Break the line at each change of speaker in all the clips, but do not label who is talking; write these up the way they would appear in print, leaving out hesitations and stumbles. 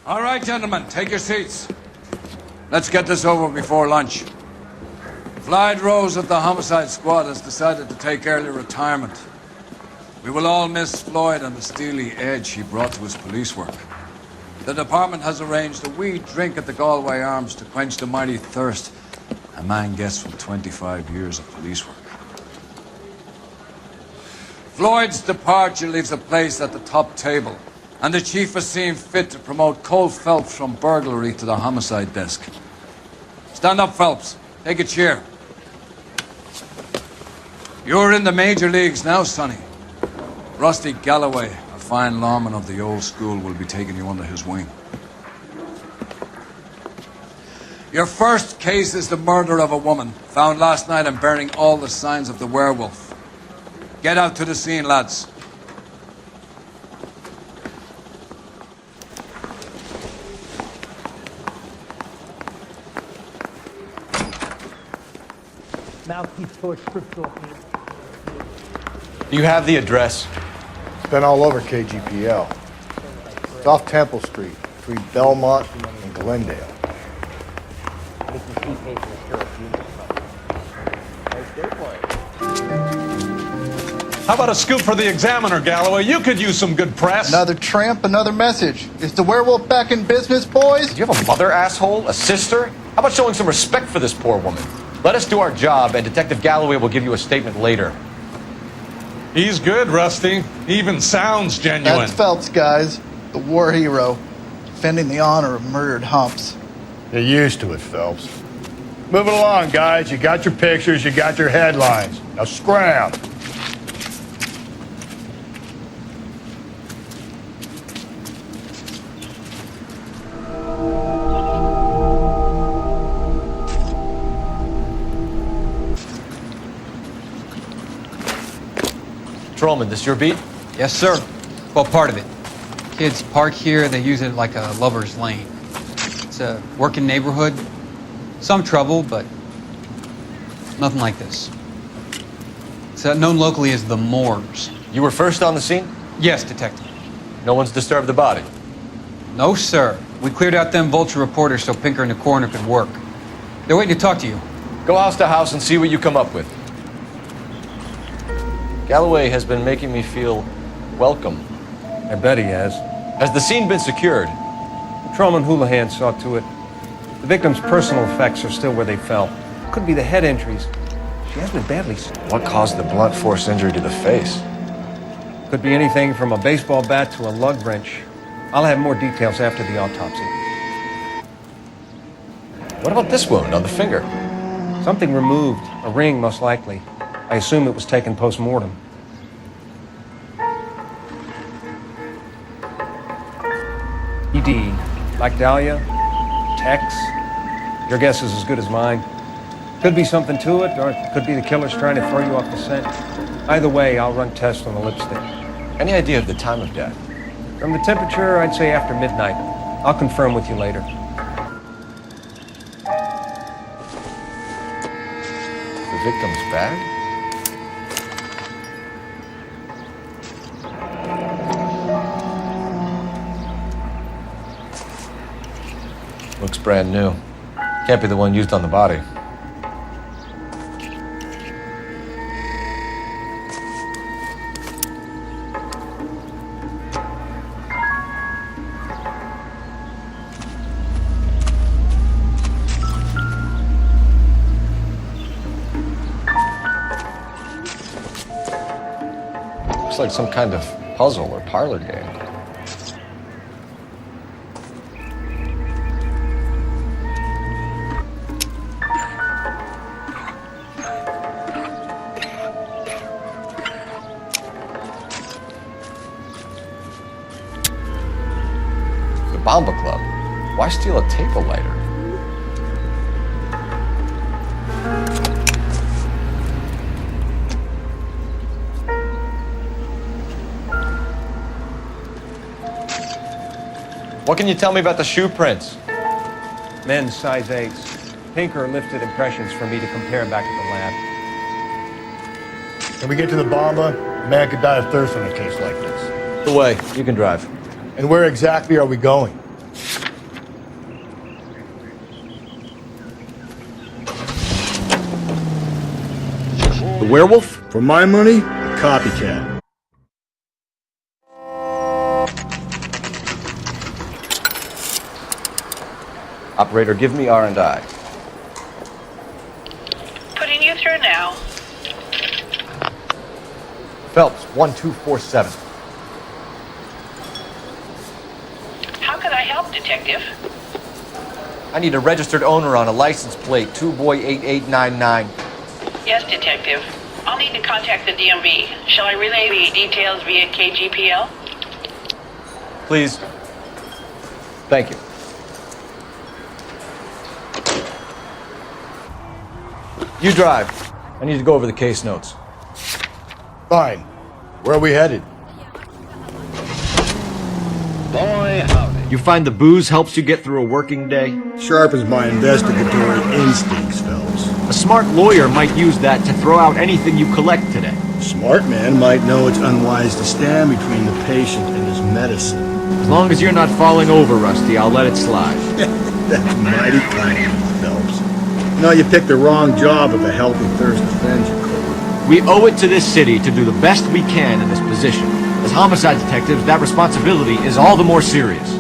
All right, gentlemen, take your seats. Let's get this over before lunch. Floyd Rose of the Homicide Squad has decided to take early retirement. We will all miss Floyd and the steely edge he brought to his police work. The department has arranged a wee drink at the Galway Arms to quench the mighty thirst a man gets from 25 years of police work. Floyd's departure leaves a place at the top table, and the chief has seen fit to promote Cole Phelps from burglary to the homicide desk. Stand up, Phelps. Take a chair. You're in the major leagues now, Sonny. Rusty Galloway, a fine lawman of the old school, will be taking you under his wing. Your first case is the murder of a woman, found last night and bearing all the signs of the werewolf. Get out to the scene, lads.
Do you have the address?
It's been all over KGPL. It's off Temple Street, between Belmont and Glendale.
How about a scoop for the Examiner, Galloway? You could use some good press.
Another tramp, another message. Is the werewolf back in business, boys?
Do you have a mother, asshole? A sister? How about showing some respect for this poor woman? Let us do our job, and Detective Galloway will give you a statement later.
He's good, Rusty. He even sounds genuine.
That's Phelps, guys. The war hero. Defending the honor of murdered humps.
You're used to it, Phelps. Move it along, guys. You got your pictures, you got your headlines. Now scram.
Patrolman, this your beat?
Yes, sir. Well, part of it. Kids park here, they use it like a lover's lane. It's a working neighborhood. Some trouble, but nothing like this. It's known locally as the Moors.
You were first on the scene?
Yes, detective.
No one's disturbed the body?
No, sir. We cleared out them vulture reporters so Pinker and the coroner could work. They're waiting to talk to you.
Go house to house and see what you come up with. Galloway has been making me feel welcome.
I bet he has.
Has the scene been secured?
Patrolman Houlihan saw to it. The victim's personal effects are still where they fell. Could be the head injuries. She has been badly.
What caused the blunt force injury to the face?
Could be anything from a baseball bat to a lug wrench. I'll have more details after the autopsy.
What about this wound on the finger?
Something removed. A ring, most likely. I assume it was taken post-mortem. ED. Like Dahlia? Tex? Your guess is as good as mine. Could be something to it, or it could be the killer's trying to throw you off the scent. Either way, I'll run tests on the lipstick.
Any idea of the time of death?
From the temperature, I'd say after midnight. I'll confirm with you later.
The victim's bag? Looks brand new. Can't be the one used on the body. Looks like some kind of puzzle or parlor game. Bomba Club. Why steal a table lighter? What can you tell me about the shoe prints?
Men's size 8s. Pinker lifted impressions for me to compare back at the lab.
When we get to the Bomba, a man could die of thirst on a case like this.
The way. You can drive.
And where exactly are we going?
werewolf?
For my money, a copycat.
Operator, give me R&I.
Putting you through now.
Phelps, 1247.
How can I help, Detective?
I need a registered owner on a license plate, 2boy8899.
Yes, Detective. I'll need to contact the DMV. Shall I relay the details via KGPL?
Please. Thank you. You drive. I need to go over the case notes.
Fine. Where are we headed?
Boy, howdy. You find the booze helps you get through a working day?
Sharpens my investigatory instincts, Phelps.
A smart lawyer might use that to throw out anything you collect today.
A smart man might know it's unwise to stand between the patient and his medicine.
As long as you're not falling over, Rusty, I'll let it slide.
That's mighty kind of you, Phelps. No, you picked the wrong job if a healthy thirst offends you, Cole.
We owe it to this city to do the best we can in this position. As homicide detectives, that responsibility is all the more serious.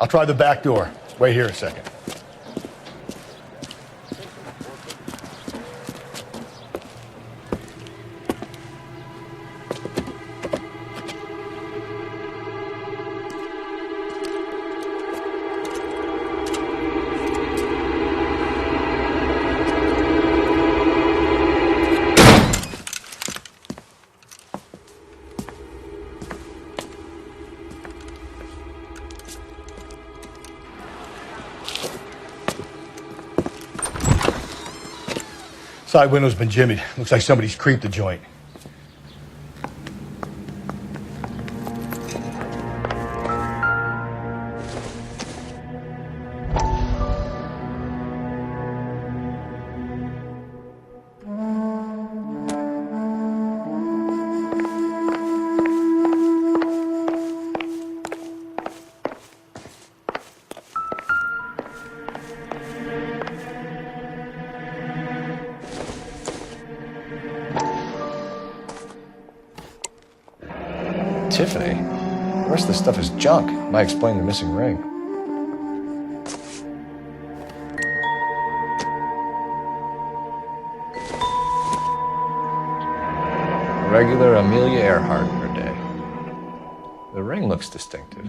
I'll try the back door. Wait here a second. Side window's been jimmied. Looks like somebody's creeped the joint.
Tiffany? The rest of this stuff is junk. Might explain the missing ring. A regular Amelia Earhart in her day. The ring looks distinctive.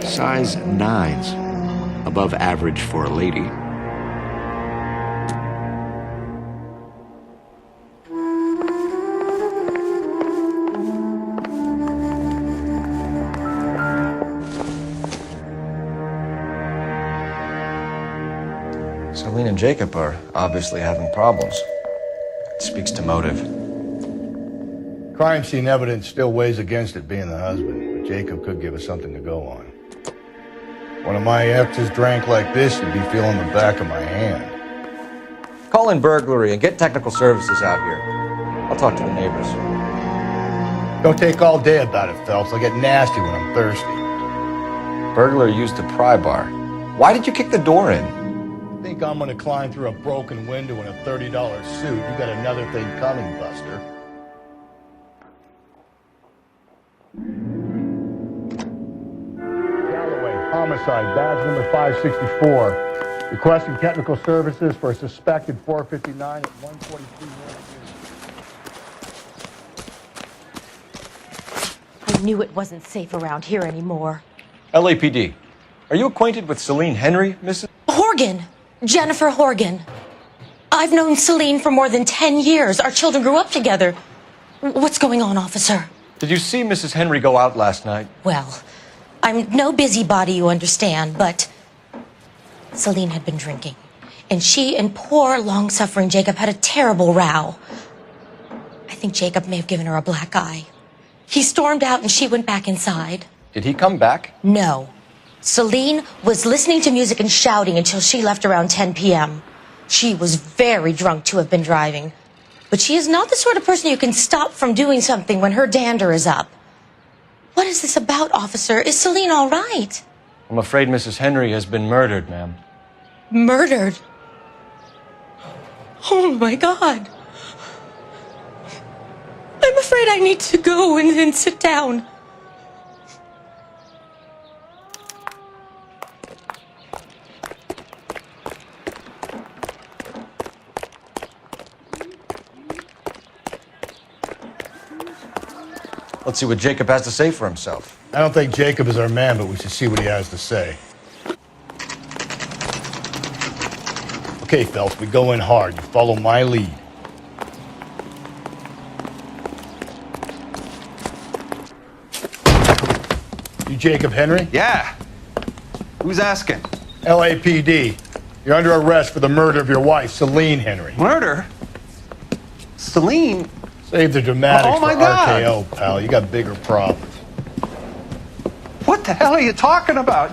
Size 9s. Above average for a lady.
Celine and Jacob are obviously having problems. It speaks to motive.
Crime scene evidence still weighs against it being the husband, but Jacob could give us something to go on. One of my exes drank like this, you'd be feeling the back of my hand.
Call in burglary and get technical services out here. I'll talk to the neighbors.
Don't take all day about it, Phelps. I'll get nasty when I'm thirsty.
Burglar used a pry bar. Why did you kick the door in?
Think I'm gonna climb through a broken window in a $30 suit? You got another thing coming, Buster. Homicide, badge number 564. Requesting technical services for a suspected 459 at 143 North.
I knew it wasn't safe around here anymore.
LAPD. Are you acquainted with Celine Henry, Mrs.?
Horgan. Jennifer Horgan. I've known Celine for more than 10 years. Our children grew up together. What's going on, officer?
Did you see Mrs. Henry go out last night?
Well, I'm no busybody, you understand, but Celine had been drinking. And she and poor, long-suffering Jacob had a terrible row. I think Jacob may have given her a black eye. He stormed out and she went back inside.
Did he come back?
No. Celine was listening to music and shouting until she left around 10 p.m. She was very drunk to have been driving. But she is not the sort of person you can stop from doing something when her dander is up. What is this about, officer? Is Celine all right?
I'm afraid Mrs. Henry has been murdered, ma'am.
Murdered? Oh, my God. I'm afraid I need to go and sit down.
Let's see what Jacob has to say for himself.
I don't think Jacob is our man, but we should see what he has to say. Okay, Phelps, we go in hard. You follow my lead. You Jacob Henry?
Yeah. Who's asking?
LAPD. You're under arrest for the murder of your wife, Celine Henry.
Murder? Celine?
Save the dramatics
Oh, my
for
God.
RKO, pal. You got bigger problems.
What the hell are you talking about?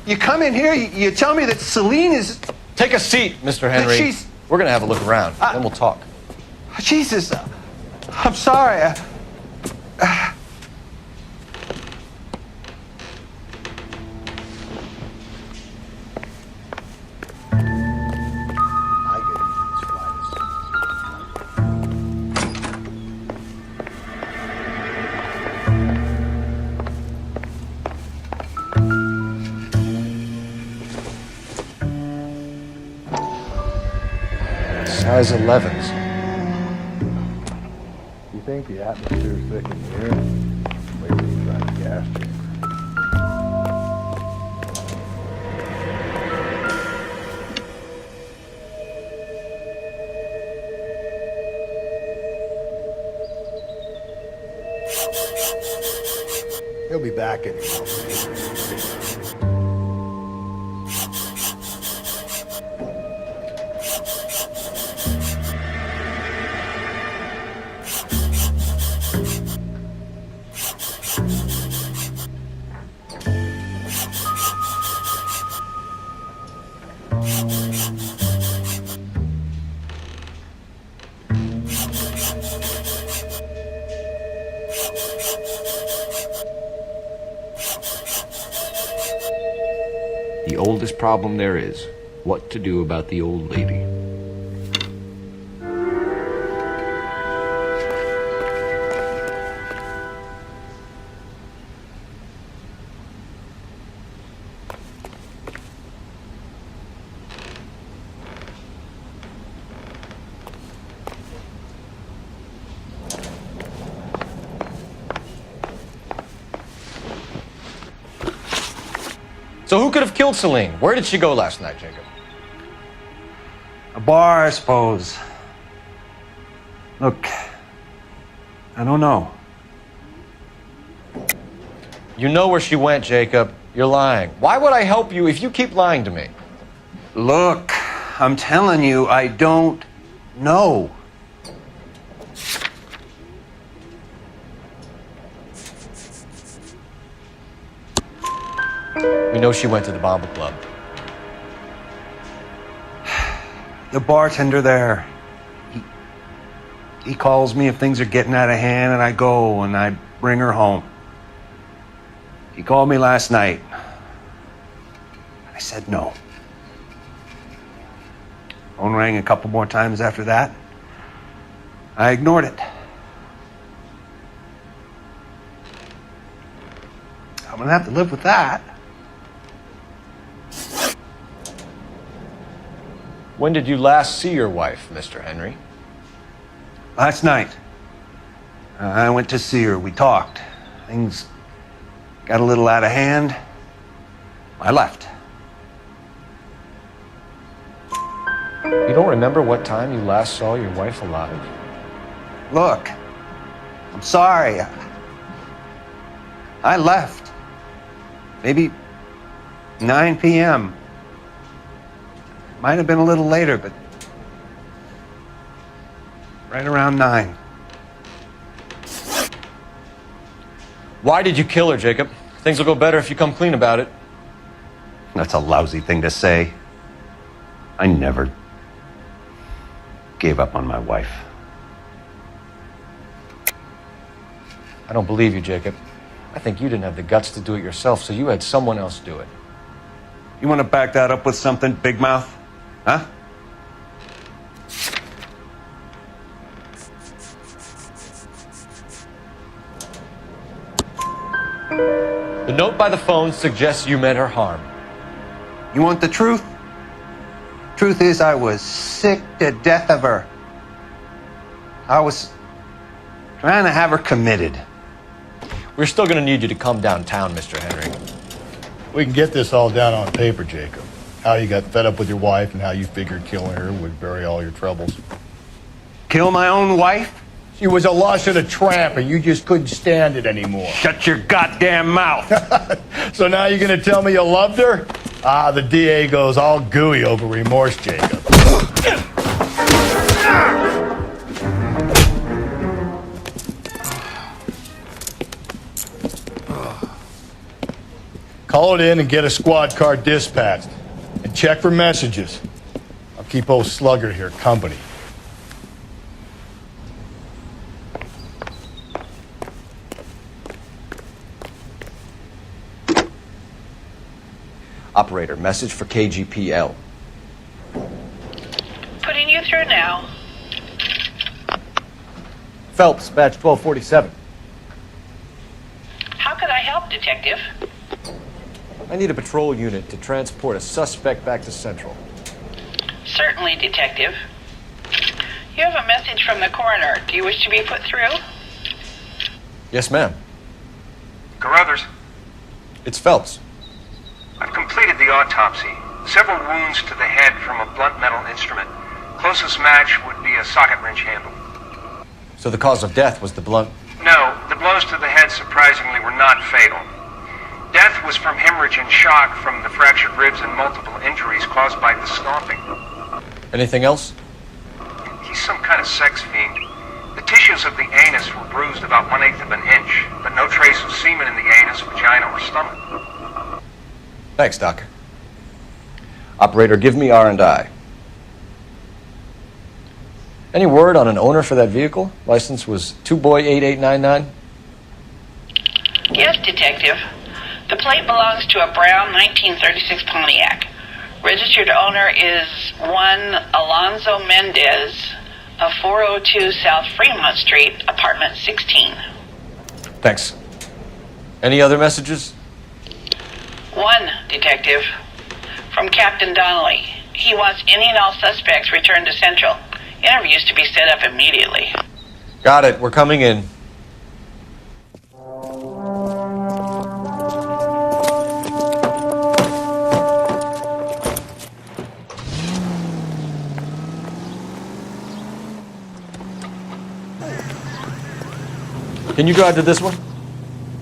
You come in here, you tell me that Celine is...
Take a seat, Mr. Henry.
She's-
We're going to have a look around, then we'll talk.
Jesus, I'm sorry.
Size 11s.
You think the atmosphere's thick in here? Wait till you try the gas chamber. He'll be back in a moment.
The oldest problem there is, what to do about the old lady.
So who could have killed Celine? Where did she go last night, Jacob?
A bar, I suppose. Look, I don't know.
You know where she went, Jacob. You're lying. Why would I help you if you keep lying to me?
Look, I'm telling you, I don't know.
We know she went to the Bomba Club.
The bartender there, he calls me if things are getting out of hand, and I go and I bring her home. He called me last night. I said no. Phone rang a couple more times after that. I ignored it. I'm gonna have to live with that.
When did you last see your wife, Mr. Henry?
Last night, I went to see her. We talked. Things got a little out of hand. I left.
You don't remember what time you last saw your wife alive?
Look, I'm sorry. I left. Maybe 9 p.m. Might have been a little later, but right around 9.
Why did you kill her, Jacob? Things will go better if you come clean about it.
That's a lousy thing to say. I never gave up on my wife.
I don't believe you, Jacob. I think you didn't have the guts to do it yourself, so you had someone else do it.
You want to back that up with something, Big Mouth? Huh?
The note by the phone suggests you meant her harm.
You want the truth? Truth is, I was sick to death of her. I was trying to have her committed.
We're still going to need you to come downtown, Mr. Henry.
We can get this all down on paper, Jacob. How you got fed up with your wife and how you figured killing her would bury all your troubles.
Kill my own wife?
She was a lush and a tramp, and you just couldn't stand it anymore.
Shut your goddamn mouth.
So now you're gonna tell me you loved her? Ah, the DA goes all gooey over remorse, Jacob. Call it in and get a squad car dispatched. And check for messages. I'll keep old Slugger here company.
Operator, message for KGPL.
Putting you through now.
Phelps, badge 1247.
How could I help, Detective?
I need a patrol unit to transport a suspect back to Central.
Certainly, Detective. You have a message from the coroner. Do you wish to be put through?
Yes, ma'am.
Carruthers,
It's Phelps.
I've completed the autopsy. Several wounds to the head from a blunt metal instrument. Closest match would be a socket wrench handle.
So the cause of death was the blunt.
No, the blows to the head surprisingly were not fatal. Death was from hemorrhage and shock from the fractured ribs and multiple injuries caused by the stomping.
Anything else?
He's some kind of sex fiend. The tissues of the anus were bruised about 1/8 of an inch, but no trace of semen in the anus, vagina, or stomach.
Thanks, Doc. Operator, give me R&I. Any word on an owner for that vehicle? License was 2boy8899.
Yes, Detective. The plate belongs to a brown 1936 Pontiac. Registered owner is one Alonzo Mendez of 402 South Fremont Street, apartment 16.
Thanks. Any other messages?
One, Detective. From Captain Donnelly. He wants any and all suspects returned to Central. Interviews to be set up immediately.
Got it. We're coming in. Can you drive to this one?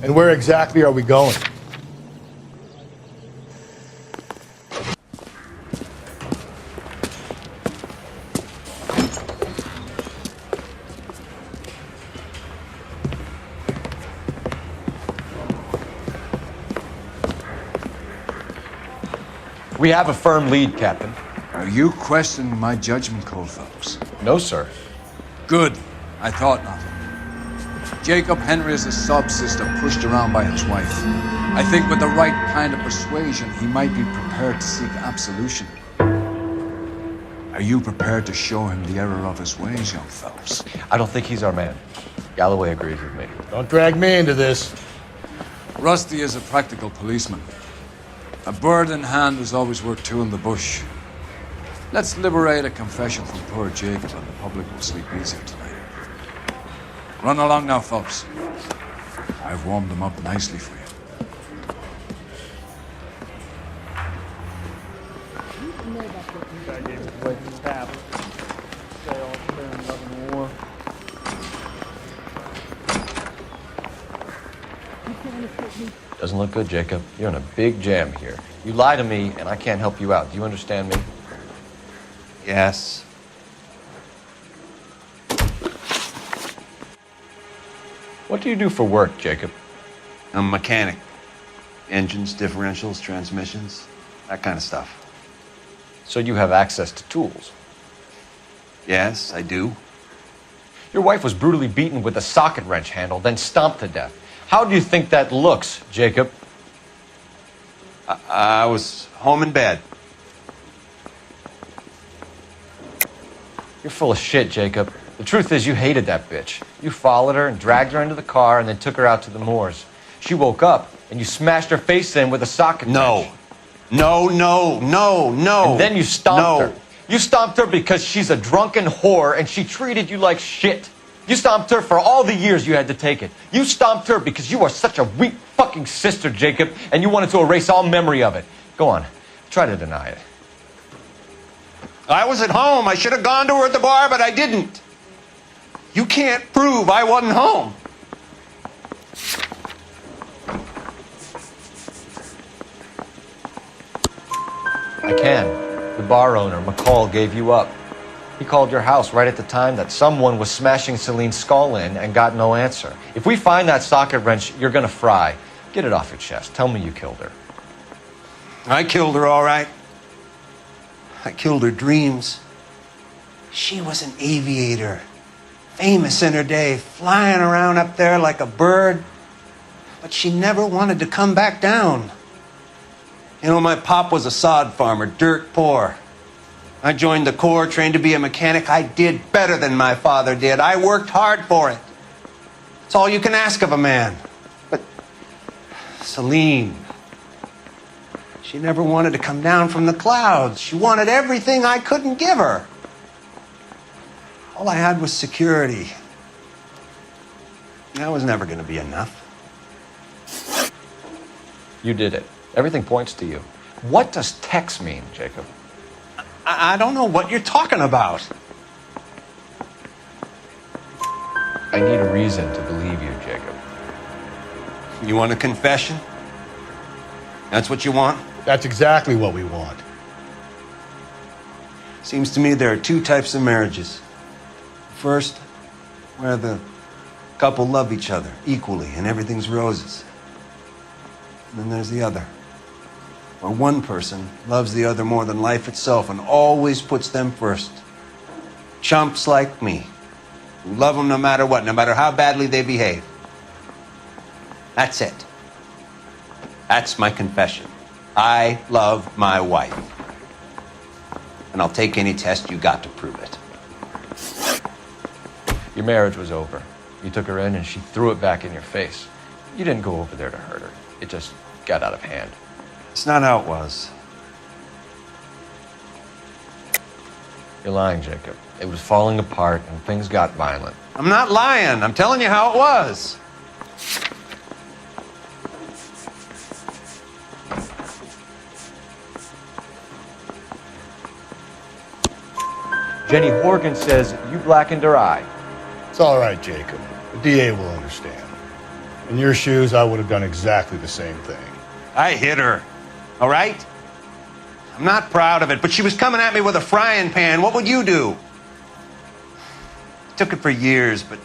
And where exactly are we going?
We have a firm lead, Captain.
Are you questioning my judgment call, Phillips?
No, sir.
Good. I thought not. Jacob Henry is a sob-sister pushed around by his wife. I think with the right kind of persuasion, he might be prepared to seek absolution. Are you prepared to show him the error of his ways, young Phelps?
I don't think he's our man. Galloway agrees with me.
Don't drag me into this.
Rusty is a practical policeman. A bird in hand is always worth two in the bush. Let's liberate a confession from poor Jacob and the public will sleep easier tonight. Run along now, Phillips. I've warmed them up nicely for you.
Doesn't look good, Jacob. You're in a big jam here. You lie to me, and I can't help you out. Do you understand me?
Yes.
What do you do for work, Jacob?
I'm a mechanic. Engines, differentials, transmissions, that kind of stuff.
So you have access to tools.
Yes, I do.
Your wife was brutally beaten with a socket wrench handle, then stomped to death. How do you think that looks, Jacob?
I was home in bed.
You're full of shit, Jacob. The truth is you hated that bitch. You followed her and dragged her into the car and then took her out to the moors. She woke up and you smashed her face in with a socket wrench.
No.
And then you stomped
No.
her. You stomped her because she's a drunken whore and she treated you like shit. You stomped her for all the years you had to take it. You stomped her because you are such a weak fucking sister, Jacob, and you wanted to erase all memory of it. Go on. Try to deny it.
I was at home. I should have gone to her at the bar, but I didn't. You can't prove I wasn't home.
I can. The bar owner, McCall, gave you up. He called your house right at the time that someone was smashing Celine's skull in and got no answer. If we find that socket wrench, you're gonna fry. Get it off your chest. Tell me you killed her.
I killed her, all right. I killed her dreams. She was an aviator, famous in her day, flying around up there like a bird. But she never wanted to come back down. You know, my pop was a sod farmer, dirt poor. I joined the Corps, trained to be a mechanic. I did better than my father did. I worked hard for it. It's all you can ask of a man. But Celine, she never wanted to come down from the clouds. She wanted everything I couldn't give her. All I had was security. That was never going to be enough.
You did it. Everything points to you. What does Tex mean, Jacob?
I don't know what you're talking about.
I need a reason to believe you, Jacob.
You want a confession? That's what you want?
That's exactly what we want.
Seems to me there are two types of marriages. First, where the couple love each other equally and everything's roses. And then there's the other, where one person loves the other more than life itself and always puts them first. Chumps like me, who love them no matter what, no matter how badly they behave. That's it. That's my confession. I love my wife. And I'll take any test you got to prove it.
Your marriage was over. You took her in and she threw it back in your face. You didn't go over there to hurt her. It just got out of hand.
It's not how it was.
You're lying, Jacob. It was falling apart and things got violent.
I'm not lying. I'm telling you how it was.
Jenny Horgan says you blackened her eye.
It's all right, Jacob. The DA will understand. In your shoes, I would have done exactly the same thing.
I hit her. All right? I'm not proud of it, but she was coming at me with a frying pan. What would you do? I took it for years, but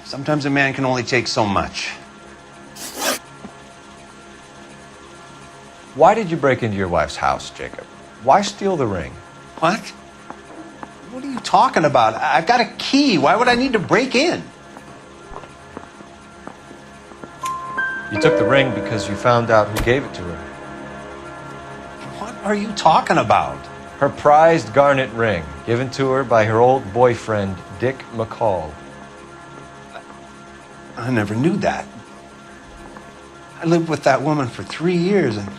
sometimes a man can only take so much.
Why did you break into your wife's house, Jacob? Why steal the ring?
What? What are you talking about? I've got a key. Why would I need to break in?
You took the ring because you found out who gave it to her.
What are you talking about?
Her prized garnet ring, given to her by her old boyfriend, Dick McCall.
I never knew that. I lived with that woman for 3 years, and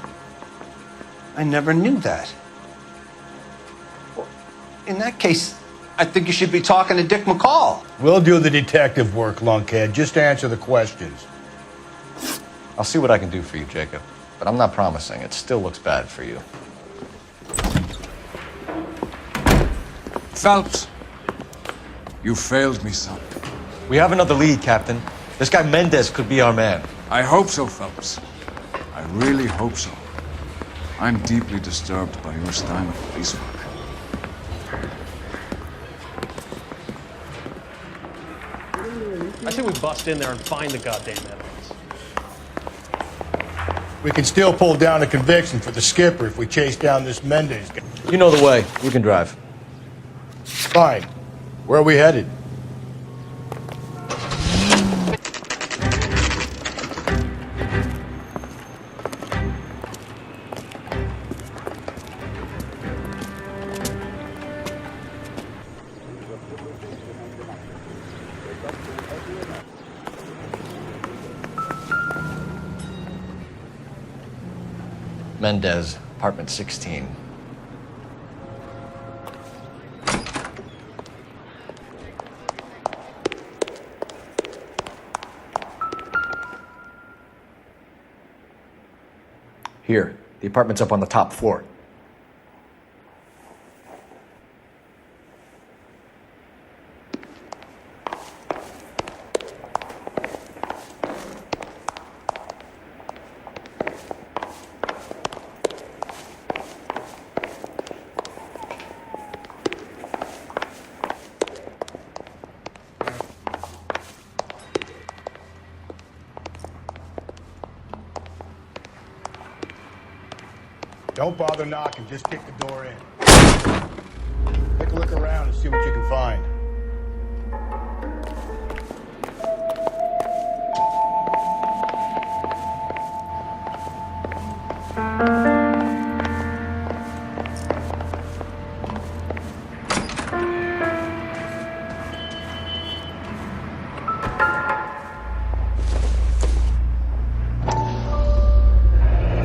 I never knew that. Well, in that case, I think you should be talking to Dick McCall.
We'll do the detective work, lunkhead. Just answer the questions.
I'll see what I can do for you, Jacob. But I'm not promising. It still looks bad for you.
Phelps, you failed me, son.
We have another lead, Captain. This guy Mendez could be our man.
I hope so, Phillips. I really hope so. I'm deeply disturbed by your style of police work.
I think we bust in there and find the goddamn evidence.
We can still pull down a conviction for the skipper if we chase down this Mendez guy.
You know the way. You can drive.
Fine. Where are we headed?
Mendez, apartment 16.
Here, the apartment's up on the top floor.
Don't bother knocking, just kick the door in. Take a look around and see what you can find.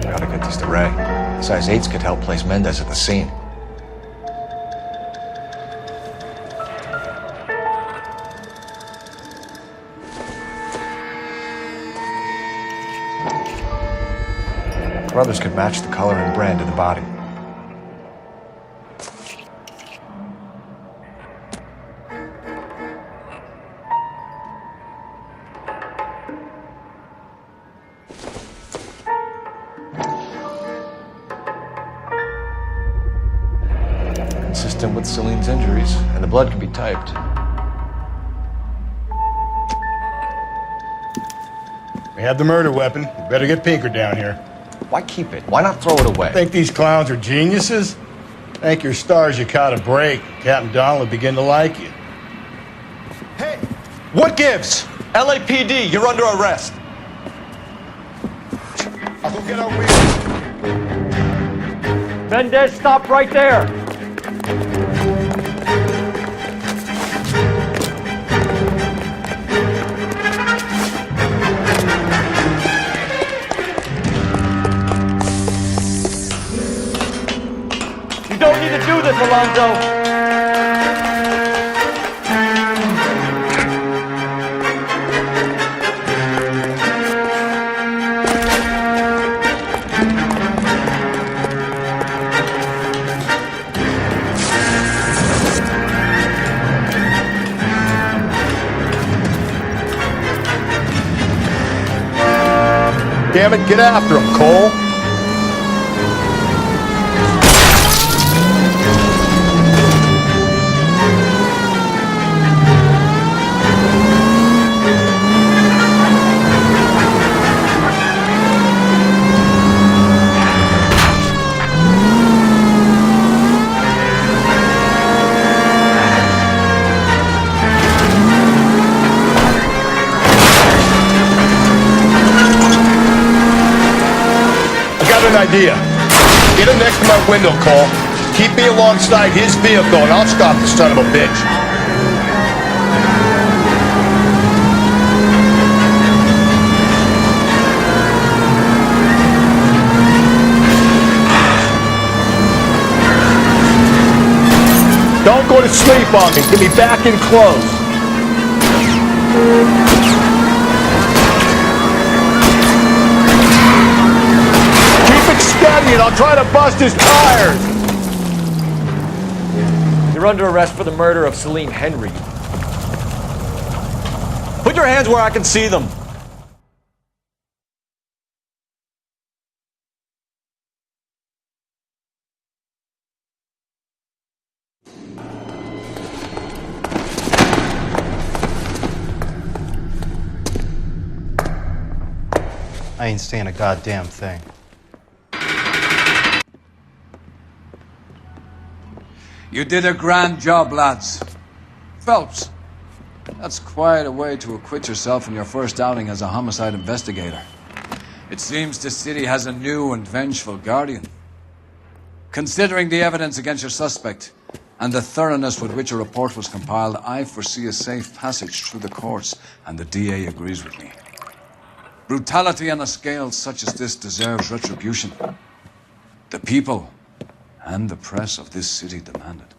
Gotta get this to Ray. Size 8s could help place Mendez at the scene. Brothers could match the color and brand of the body. Consistent with Celine's injuries, and the blood can be typed.
We have the murder weapon. We better get Pinker down here.
Why keep it? Why not throw it away?
Think these clowns are geniuses? Thank your stars you caught a break. Captain Donald will begin to like you.
Hey! What gives? LAPD, you're under arrest.
I'll go get our wheels.
Mendez, stop right there! You don't need to do this, Alonzo!
Damn it, get after him, Cole. Idea. Get him next to my window, Cole. Keep me alongside his vehicle and I'll stop the son of a bitch. Don't go to sleep on me. Get me back in close. And I'll try to bust his tires.
You're under arrest for the murder of Celine Henry. Put
your hands where I can see them.
I ain't saying a goddamn thing.
You did a grand job, lads. Phelps, that's quite a way to acquit yourself in your first outing as a homicide investigator. It seems the city has a new and vengeful guardian. Considering the evidence against your suspect and the thoroughness with which a report was compiled, I foresee a safe passage through the courts, and the DA agrees with me. Brutality on a scale such as this deserves retribution. The people and the press of this city demand it.